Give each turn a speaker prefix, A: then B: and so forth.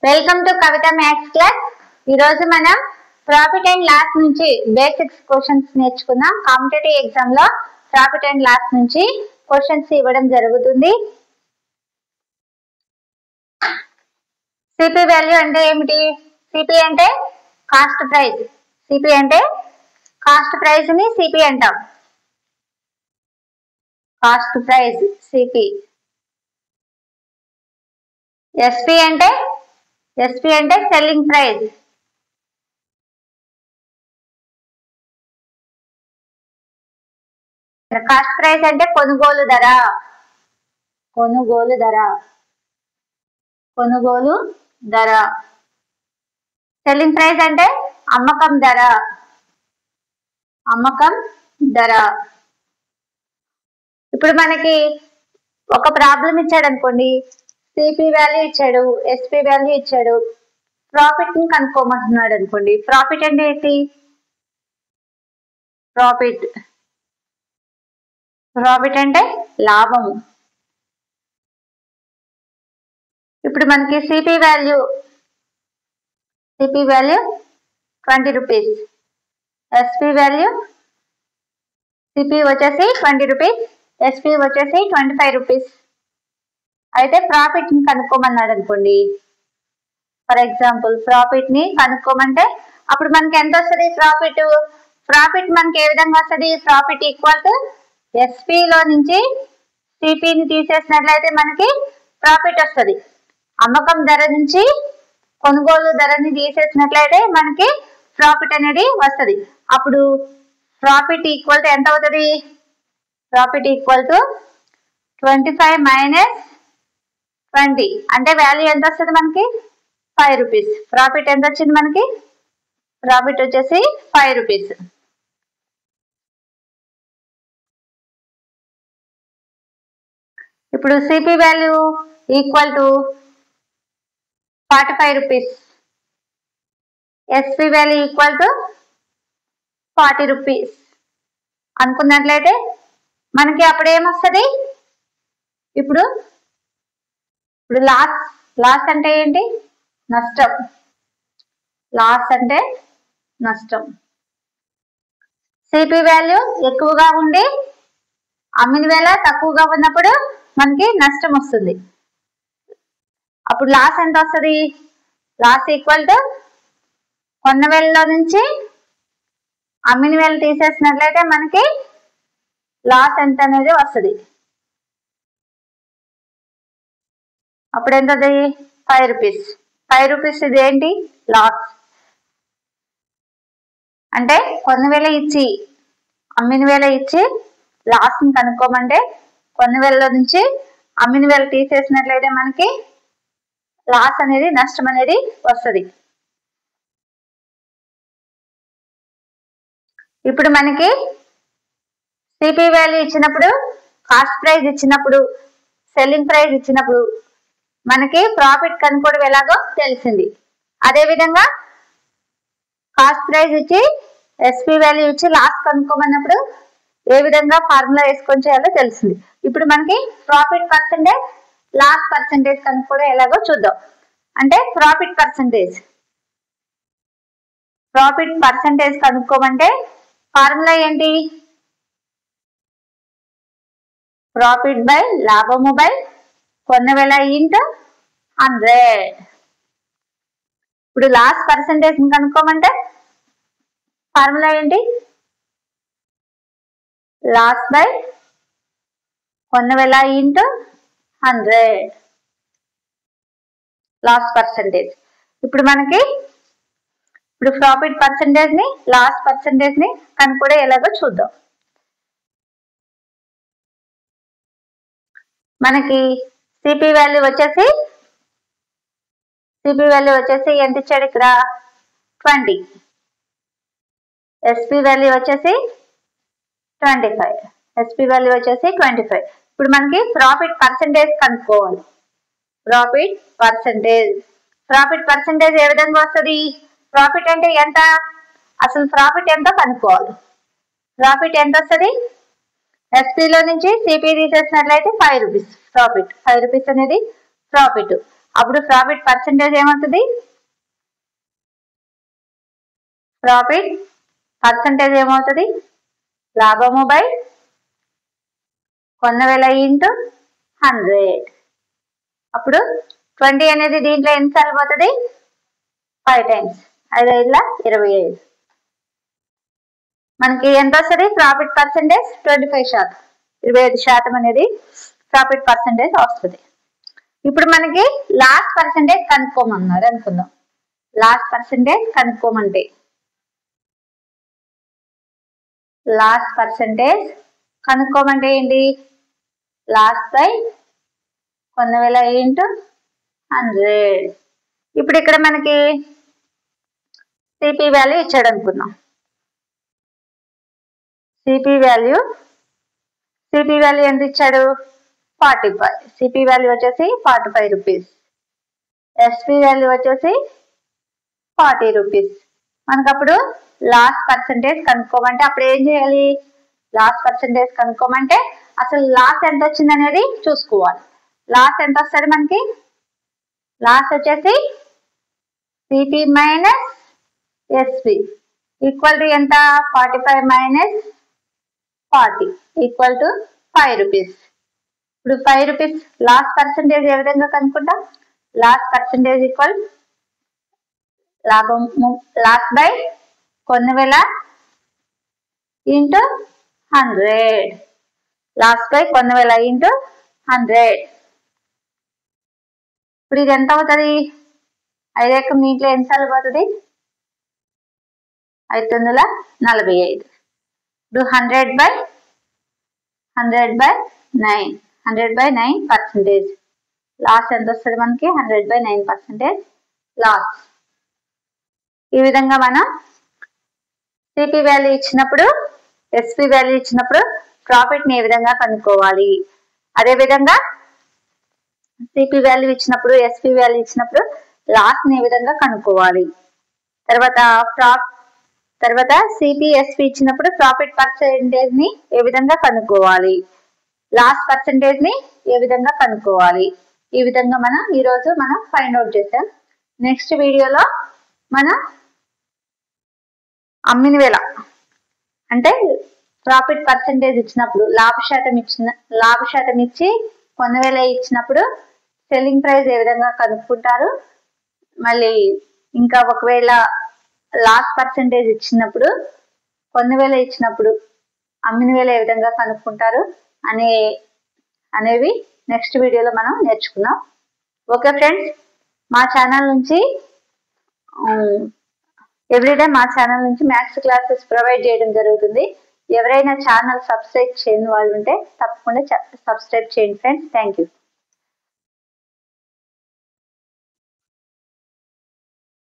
A: Welcome to Kavitha maths class. ఈ రోజు మనం ప్రాఫిట్ అండ్ లాస్ నుంచి బేసిక్స్ క్వశ్చన్స్ నేర్చుకుందాం. కాంపిటేటివ్ ఎగ్జామ్ లో ప్రాఫిట్ అండ్ లాస్ నుంచి క్వశ్చన్స్ ఇవ్వడం జరుగుతుంది. సిపి వాల్యూ అంటే ఏమిటి? సిపి అంటే కాస్ట్ ప్రైస్. సిపి అంటే కాస్ట్ ప్రైస్ ని సిపి అంటాం. Cost price CP. ఎస్పి అంటే సెల్లింగ్ ప్రైస్. కాస్ట్ ప్రైస్ అంటే కొనుగోలు ధర. సెల్లింగ్ ప్రైస్ అంటే అమ్మకం ధర. ఇప్పుడు మనకి ఒక ప్రాబ్లం ఇచ్చాడు అనుకోండి, సిపి వాల్యూ ఇచ్చాడు, ఎస్పి వాల్యూ ఇచ్చాడు, ప్రాఫిట్ ని కనుక్కోమంటున్నాడు అనుకోండి. ప్రాఫిట్ అంటే ఏంటి? ప్రాఫిట్ అంటే లాభము. ఇప్పుడు మనకి CP value 20 rupees, SP value CP వచ్చేసి 20 రూపీస్, ఎస్పి వచ్చేసి 25 రూపీస్. అయితే ప్రాఫిట్ ని కనుక్కోమన్నాడు అనుకోండి. ఫర్ ఎగ్జాంపుల్ ప్రాఫిట్ ని కనుక్కోమంటే అప్పుడు మనకి ఎంత వస్తుంది? ప్రాఫిట్ మనకి ఏ విధంగా వస్తుంది? ప్రాఫిట్ ఈక్వల్ టు ఎస్పి లో నుంచి సిపిని తీసేసినట్లయితే మనకి ప్రాఫిట్ వస్తుంది. అమ్మకం ధర నుంచి కొనుగోలు ధరని తీసేసినట్లయితే మనకి ప్రాఫిట్ అనేది వస్తుంది. అప్పుడు ప్రాఫిట్ ఈక్వల్ టు ఎంత అవుతుంది? ప్రాఫిట్ ఈక్వల్ టు 25 మైనస్ 20 అంటే వాల్యూ ఎంత వస్తుంది మనకి? 5 రూపీస్. ప్రాఫిట్ ఎంత వచ్చింది మనకి? ప్రాఫిట్ వచ్చేసి 5 రూపీస్. ఇప్పుడు CP value equal to 45 rupees, SP value equal to 40 rupees అనుకున్నట్లయితే మనకి అప్పుడు ఏమొస్తుంది? ఇప్పుడు లాస్ అంటే ఏంటి? నష్టం. సిపి వాల్యూ ఎక్కువగా ఉండి అమ్మిన వేళ తక్కువగా ఉన్నప్పుడు మనకి నష్టం వస్తుంది. అప్పుడు లాస్ ఎంత వస్తుంది? లాస్ ఈక్వల్ టు కొన్న వేలలో నుంచి అమ్మిన వేళ తీసేసినట్లయితే మనకి లాస్ ఎంత అనేది వస్తుంది. అప్పుడు ఎంత? 5 రూపీస్. 5 రూపీస్ ఇది ఏంటి? లాస్. అంటే కొన్న వేళ ఇచ్చి అమ్మిన వేళ ఇచ్చి లాస్ ని కనుక్కోమంటే కొన్న వేళలో నుంచి అమ్మిన వేళ తీసేసినట్లయితే మనకి లాస్ అనేది, నష్టం అనేది వస్తుంది. ఇప్పుడు మనకి సిపి వాల్యూ ఇచ్చినప్పుడు, కాస్ట్ ప్రైస్ ఇచ్చినప్పుడు, సెల్లింగ్ ప్రైస్ ఇచ్చినప్పుడు మనకి ప్రాఫిట్ కనుక్కోవడం ఎలాగో తెలిసింది. అదేవిధంగా కాస్ట్ ప్రైస్ ఇచ్చి ఎస్పి వాల్యూ ఇచ్చి లాస్ కనుక్కోమన్నప్పుడు ఏ విధంగా ఫార్ములా వేసుకొని చేయాలో తెలిసింది. ఇప్పుడు మనకి ప్రాఫిట్ పర్సెంటేజ్, లాస్ పర్సెంటేజ్ కనుక్కోవడం ఎలాగో చూద్దాం. అంటే ప్రాఫిట్ పర్సెంటేజ్ కనుక్కోమంటే ఫార్ములా ఏంటి? ప్రాఫిట్ బై లాభము బై కొన్న వేళ ఇంటూ 100. ఇప్పుడు లాస్ పర్సెంటేజ్ కనుక్కోమంటే ఫార్ములా ఏంటి? లాస్ బై కొన్న వేళ ఇంటూ 100. Loss percentage. ఇప్పుడు ప్రాఫిట్ పర్సెంటేజ్ ని, లాస్ పర్సెంటేజ్ ని కనుక్కోవడం ఎలాగో చూద్దాం. మనకి సిపి వాల్యూ వచ్చేసి ఎంత ఇచ్చాడు ఇక్కడ? 20. ఎస్పి వాల్యూ వచ్చేసి 25. ఇప్పుడు మనకి ప్రాఫిట్ పర్సెంటేజ్ కనుక్కోవాలి. ప్రాఫిట్ పర్సెంటేజ్ ఏ విధంగా వస్తుంది? ప్రాఫిట్ అంటే ఎంత? అసలు ప్రాఫిట్ ఎంత కనుక్కోవాలి. ప్రాఫిట్ ఎంత వస్తుంది? ఎస్పీలో నుంచి సిపి తీసేసినట్లయితే 5 రూపీస్ ప్రాఫిట్. 5 రూపీస్ అనేది ప్రాఫిట్. అప్పుడు ప్రాఫిట్ పర్సెంటేజ్ ఏమవుతుంది? ప్రాఫిట్ పర్సెంటేజ్ ఏమవుతుంది? లాభము బై 100,000 ఇంటూ 100. అప్పుడు 20 అనేది దీంట్లో ఎన్నిసార్లు పోతుంది? 5 టైమ్స్. 5 5 25. మనకి ఎంత వస్తుంది? Profit percentage 25%. 25% అనేది ప్రాఫిట్ పర్సెంటేజ్ వస్తుంది. ఇప్పుడు మనకి లాస్ట్ పర్సెంటేజ్ కనుక్కోమన్నారు అనుకుందాం. లాస్ట్ పర్సెంటేజ్ కనుక్కోమంటే లాస్ట్ పర్సెంటేజ్ కనుక్కోమంటే ఏంటి? Last by 100,000 into 100. ఇప్పుడు ఇక్కడ మనకి సిపి వాల్యూ ఇచ్చాడు అనుకుందాం. సిపి వాల్యూ ఎంత ఇచ్చాడు? 45. సిపి వాల్యూ వచ్చేసి 45 రూపీస్. ఎస్పి వాల్యూ వచ్చేసి 40 రూపీస్. మనకప్పుడు లాస్ట్ పర్సెంటేజ్ కనుక్కోమంటే అప్పుడు ఏం చేయాలి? లాస్ట్ పర్సెంటేజ్ కనుక్కోమంటే అసలు లాస్ ఎంత వచ్చింది అనేది చూసుకోవాలి. లాస్ ఎంత వస్తుంది మనకి? లాస్ వచ్చేసి CP minus SP equal to ఎంత? 45 మైనస్ 40 ఈక్వల్ టు 5 రూపీస్. ఇప్పుడు 5 రూపీస్ లాస్ట్ పర్సెంటేజ్ ఏ విధంగా కనుక్కుంటాం? లాస్ట్ పర్సెంటేజ్ ఈక్వల్ లాభం last by 100,000 into 100. Last by 100,000 into 100. ఇప్పుడు ఇది ఎంత అవుతుంది? 5 ఎక్క మీట్లో ఎన్నిసార్లు పోతుంది? 545. ఇప్పుడు 100 బై 9. 100/9 పర్సెంటేజ్. లాస్ ఎంత వస్తుంది మనకి? 100/9% లాస్. ఈ విధంగా మనం సిపి వాల్యూ ఇచ్చినప్పుడు, ఎస్పి వాల్యూ ఇచ్చినప్పుడు ప్రాఫిట్ ని ఏ విధంగా కనుక్కోవాలి, అదే విధంగా సిపి వాల్యూ ఇచ్చినప్పుడు, ఎస్పి వాల్యూ ఇచ్చినప్పుడు లాస్ ని ఏ విధంగా కనుక్కోవాలి. తర్వాత సిపి ఎస్పి ఇచ్చినప్పుడు ప్రాఫిట్ పర్సెంటేజ్ ని ఏ విధంగా కనుక్కోవాలి, లాస్ట్ పర్సెంటేజ్ ని ఏ విధంగా కనుక్కోవాలి. ఈ విధంగా మనం ఈరోజు ఫైండ్ అవుట్ చేసాం. నెక్స్ట్ వీడియోలో మనం అమ్మిన వేళ అంటే ప్రాఫిట్ పర్సెంటేజ్ ఇచ్చినప్పుడు లాభశాతం ఇచ్చి 100,000 ఇచ్చినప్పుడు సెల్లింగ్ ప్రైస్ ఏ విధంగా కనుక్కుంటారు, మళ్ళీ ఇంకా ఒకవేళ లాస్ట్ పర్సెంటేజ్ ఇచ్చినప్పుడు 100,000 ఇచ్చినప్పుడు అమ్మిన వేళ ఏ విధంగా కనుక్కుంటారు అనేవి నెక్స్ట్ వీడియోలో మనం నేర్చుకున్నాం. ఓకే ఫ్రెండ్స్, మా ఛానల్ నుంచి ఎవ్రీడే మ్యాథ్స్ క్లాసెస్ ప్రొవైడ్ చేయడం జరుగుతుంది. ఎవరైనా ఛానల్ సబ్స్క్రైబ్ చేయని వాళ్ళు ఉంటే తప్పకుండా సబ్స్క్రైబ్ చేయండి ఫ్రెండ్స్. Thank you.